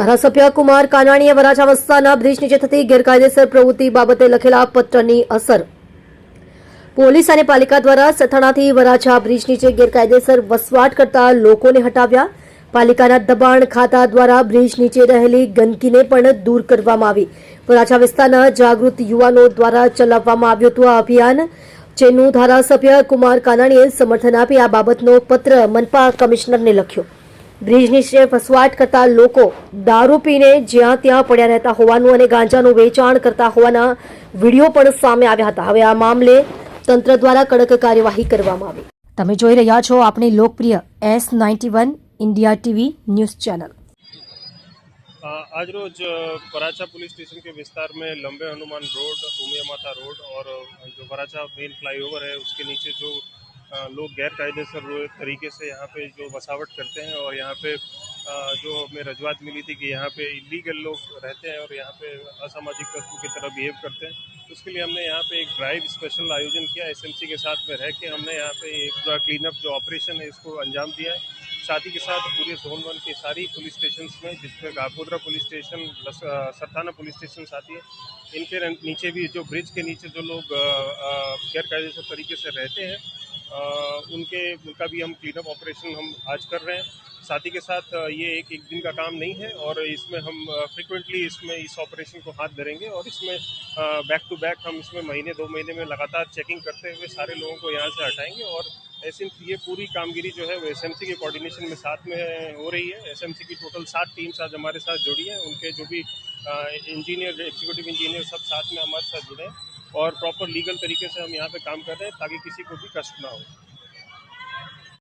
ધારાસભ્ય કુમાર કાનાણીએ વરાછા વિસ્તારના બ્રિજ નીચે થતી ગેરકાયદેસર પ્રવૃત્તિ બાબતે લખેલા પત્રની અસર. પોલીસ અને પાલિકા દ્વારા સથાણાથી વરાછા બ્રિજ નીચે ગેરકાયદેસર વસવાટ કરતા લોકોને હટાવ્યા. પાલિકાના દબાણ ખાતા દ્વારા બ્રિજ નીચે રહેલી ગંદકીને પણ દૂર કરવામાં આવી. વરાછા વિસ્તારના જાગૃત યુવાનો દ્વારા ચલાવવામાં આવ્યું હતું આ અભિયાન, જેનું ધારાસભ્ય કુમાર કાનાણીએ સમર્થન આપી આ બાબતનો પત્ર મનપા કમિશનરને લખ્યો. બ્રિજ નીચે વસવાટ કરતા લોકો દારૂ પીને જ્યાં ત્યાં પડ્યા રહેતા હોવાનું અને ગાંજાનું વેચાણ કરતા હોવાના વિડીયો પણ સામે આવ્યા હતા. હવે આ મામલે તંત્ર દ્વારા કડક કાર્યવાહી કરવામાં આવી. તમે જોઈ રહ્યા છો આપણી લોકપ્રિય S91 India TV news channel. आज रोज वराछा पुलिस स्टेशन के विस्तार में लंबे हनुमान रोड, उमिया माता रोड और जो वराछा मेन फ्लाईओवर है उसके नीचे जो लोग गैर कायदेसर तरीके से यहाँ पे जो बसावट करते हैं और यहाँ पे जो हमें रजूआत मिली थी कि यहाँ पे इलीगल लोग रहते हैं और यहाँ पे असामाजिक तत्वों की तरह बिहेव करते हैं, तो उसके लिए हमने यहाँ पे एक ड्राइव स्पेशल आयोजन किया। एसएमसी के साथ में रह के हमने यहाँ पे एक पूरा क्लीन अप जो ऑपरेशन है इसको अंजाम दिया है। साथ ही के साथ पूरे जोन 1 के सारी पुलिस स्टेशन में, जिसमें Kapodra police station, Sarthana police station आती है, इनके नीचे भी जो ब्रिज के नीचे जो लोग गैर कायदेसर तरीके से रहते हैं उनका भी हम क्लीन अप ऑपरेशन हम आज कर रहे हैं। साथ ही के साथ ये एक दिन का काम नहीं है और इसमें हम फ्रिक्वेंटली इस ऑपरेशन को हाथ धरेंगे और इसमें बैक टू बैक हम इसमें महीने 2 महीने में लगातार चेकिंग करते हुए सारे लोगों को यहाँ से हटाएंगे। और ये पूरी कामगिरी जो है वो एसएमसी के कोऑर्डिनेशन में साथ में हो रही है। एसएमसी की टोटल 7 टीम्स आज हमारे साथ जुड़ी है, उनके जो भी इंजीनियर, एग्जीक्यूटिव इंजीनियर सब साथ में हमारे साथ जुड़े हैं और प्रॉपर लीगल तरीके से हम यहाँ पे काम कर रहे हैं ताकि किसी को भी कष्ट ना हो।